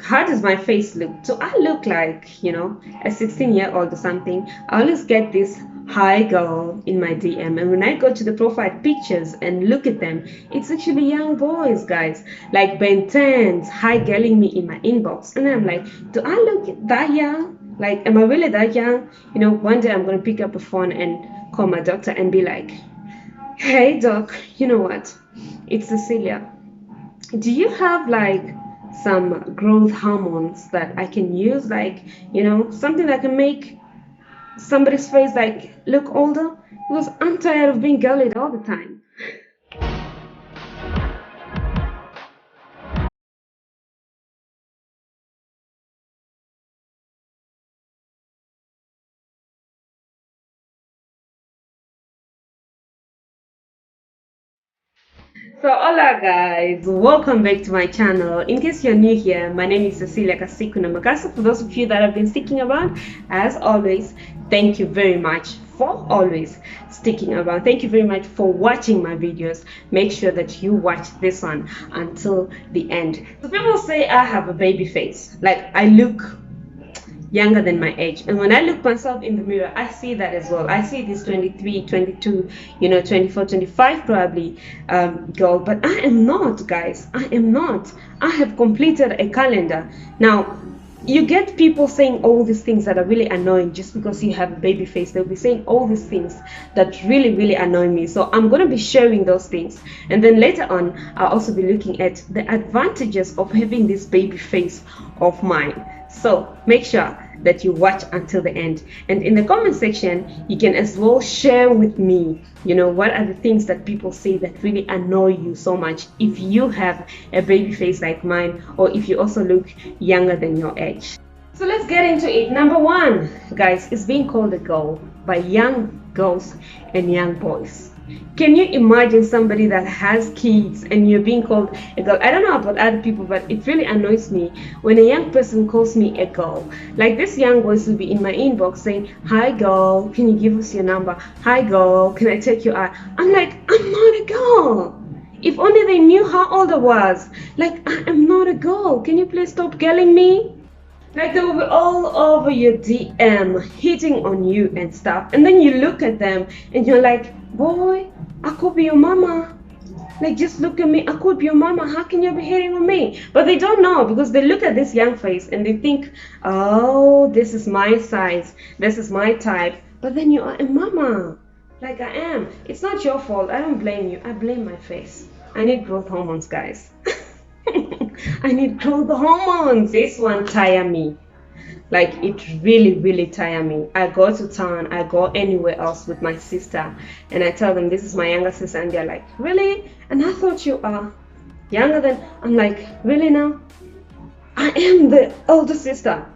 how does my face look? Do I look like, a 16-year-old or something? I always get this hi girl in my DM, and when I go to the profile pictures and look at them, it's actually young boys, guys, like Ben 10s hi girling me in my inbox, and I'm like, do I look that young? Like, am I really that young? One day I'm gonna pick up a phone and call my doctor and be like, hey doc, you know what, it's Cecilia, do you have like some growth hormones that I can use, like, something that can make somebody's face like look older? Because I'm tired of being girly all the time. So hola guys, welcome back to my channel. In case you're new here, my name is Cecilia Kasikuna Makasa. For those of you that have been sticking around, as always, thank you very much for always sticking around. Thank you very much for watching my videos. Make sure that you watch this one until the end. So people say I have a baby face, like I look younger than my age, and when I look myself in the mirror, I see that as well. I see this 23, 22, 24, 25 probably girl, but I am not, guys. I am not. I have completed a calendar. Now you get people saying all these things that are really annoying just because you have a baby face. They'll be saying all these things that really annoy me. So I'm going to be sharing those things, and then later on I'll also be looking at the advantages of having this baby face of mine. So make sure that you watch until the end, and in the comment section you can as well share with me, what are the things that people say that really annoy you so much if you have a baby face like mine, or if you also look younger than your age. So let's get into it. Number one, guys, is being called a girl by young girls and young boys. Can you imagine somebody that has kids and you're being called a girl? I don't know about other people, but it really annoys me when a young person calls me a girl. Like, this young boys will be in my inbox saying, hi girl, can you give us your number? Hi girl, can I take you out? I'm like, I'm not a girl. If only they knew how old I was. Like, I am not a girl. Can you please stop girling me? Like, they will be all over your DM, hitting on you and stuff. And then you look at them and you're like, boy, I could be your mama. Like, just look at me. I could be your mama. How can you be hitting on me? But they don't know, because they look at this young face and they think, oh, this is my size. This is my type. But then you are a mama. Like I am. It's not your fault. I don't blame you. I blame my face. I need growth hormones, guys. I need growth hormones. This one tire me. Like, it really tire me. I go to town, I go anywhere else with my sister, and I tell them this is my younger sister, and they're like, really? And I thought you are younger than... I'm like, really now? I am the older sister.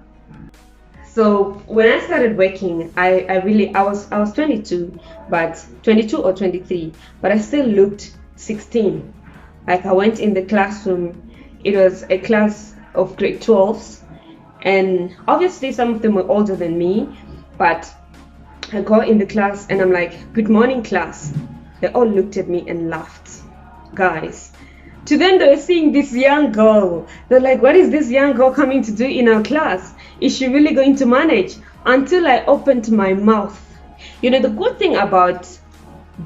So when I started working, I was 22, but 22 or 23, but I still looked 16. Like, I went in the classroom. It was a class of grade 12s, and obviously some of them were older than me, but I go in the class and I'm like, good morning class. They all looked at me and laughed. Guys, to them they were seeing this young girl. They're like, what is this young girl coming to do in our class? Is she really going to manage? Until I opened my mouth. The good thing about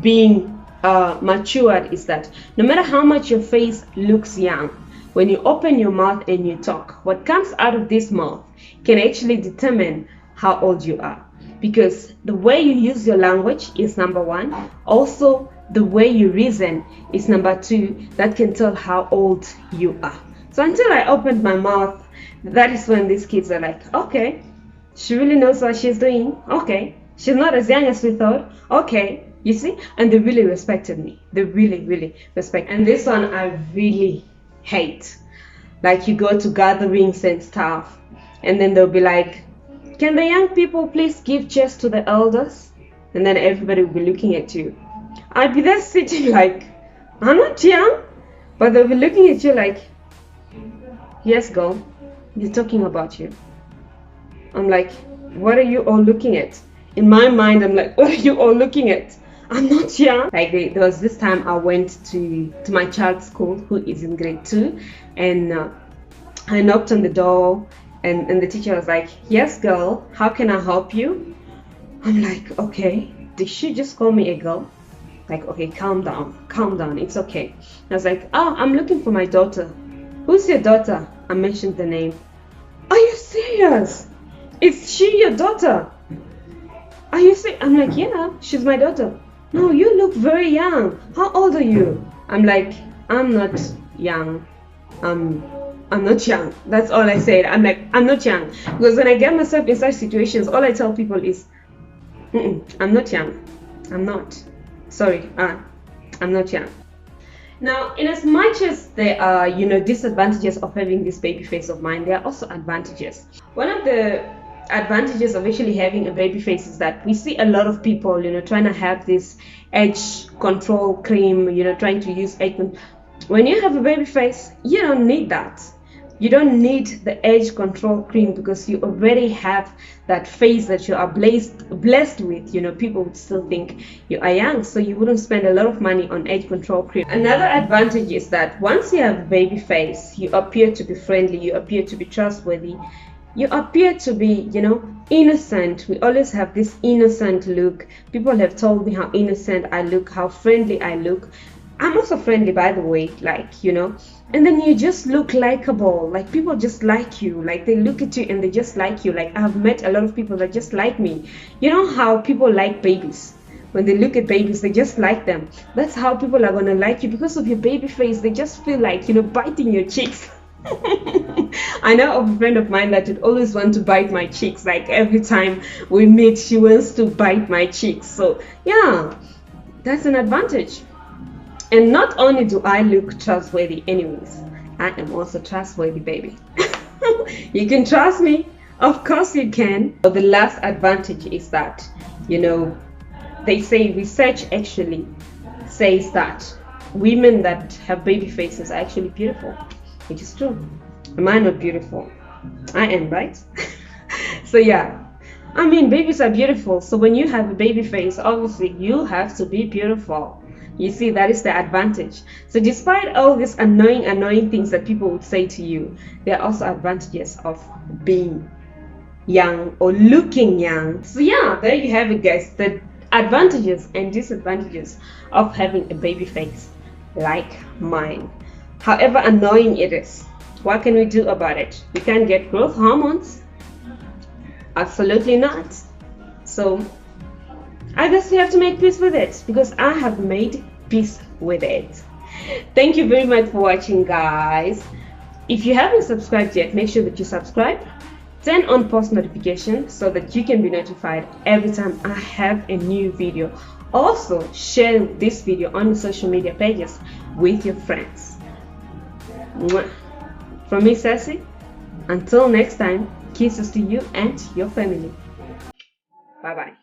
being matured is that no matter how much your face looks young, when you open your mouth and you talk, what comes out of this mouth can actually determine how old you are. Because the way you use your language is number one. Also, the way you reason is number two. That can tell how old you are. So until I opened my mouth, that is when these kids are like, okay, she really knows what she's doing. Okay, she's not as young as we thought. Okay, you see? And they really respected me. They really respect. And this one I really hate. Like, you go to gatherings and stuff, and then they'll be like, can the young people please give chairs to the elders? And then everybody will be looking at you. I'd be there sitting like, I'm not young, but they'll be looking at you like, yes girl, they're talking about you. I'm like, what are you all looking at? In my mind, I'm like, what are you all looking at? I'm not young. Like, there was this time I went to my child's school, who is in grade 2, and I knocked on the door, and the teacher was like, "Yes, girl, how can I help you?" I'm like, "Okay, did she just call me a girl?" Like, "Okay, calm down, it's okay." I was like, "Oh, I'm looking for my daughter." "Who's your daughter?" I mentioned the name. "Are you serious? Is she your daughter? Are you serious?" I'm like, "Yeah, she's my daughter." "No, you look very young. How old are you?" I'm like, "I'm not young. I'm not young." That's all I said. I'm like, "I'm not young." Because when I get myself in such situations, all I tell people is, "I'm not young. I'm not. Sorry, I'm not young." Now, in as much as there are, disadvantages of having this baby face of mine, there are also advantages. One of the advantages of actually having a baby face is that we see a lot of people, trying to have this edge control cream, trying to use edge. When you have a baby face, you don't need that. You don't need the edge control cream because you already have that face that you are blessed with. People would still think you are young, so you wouldn't spend a lot of money on edge control cream. Another advantage is that once you have a baby face, you appear to be friendly, you appear to be trustworthy, you appear to be, innocent. We always have this innocent look. People have told me how innocent I look, how friendly I look. I'm also friendly, by the way, and then you just look likable. Like, people just like you. Like, they look at you and they just like you. Like, I've met a lot of people that just like me. You know how people like babies? When they look at babies, they just like them. That's how people are gonna like you, because of your baby face. They just feel like, biting your cheeks. I know of a friend of mine that would always want to bite my cheeks. Like, every time we meet, she wants to bite my cheeks. So yeah, that's an advantage. And not only do I look trustworthy anyways, I am also trustworthy, baby. You can trust me. Of course you can. But the last advantage is that, they say research actually says that women that have baby faces are actually beautiful, which is true. Am I not beautiful? I am, right? So yeah, I mean, babies are beautiful. So when you have a baby face, obviously you have to be beautiful. You see, that is the advantage. So despite all these annoying things that people would say to you, there are also advantages of being young or looking young. So yeah, there you have it, guys. The advantages and disadvantages of having a baby face like mine. However annoying it is, what can we do about it? We can't get growth hormones. Absolutely not. So I guess we have to make peace with it, because I have made peace with it. Thank you very much for watching, guys. If you haven't subscribed yet, make sure that you subscribe. Turn on post notifications so that you can be notified every time I have a new video. Also, share this video on the social media pages with your friends. Mwah. From me, Sassy, until next time, kisses to you and your family. Bye-bye.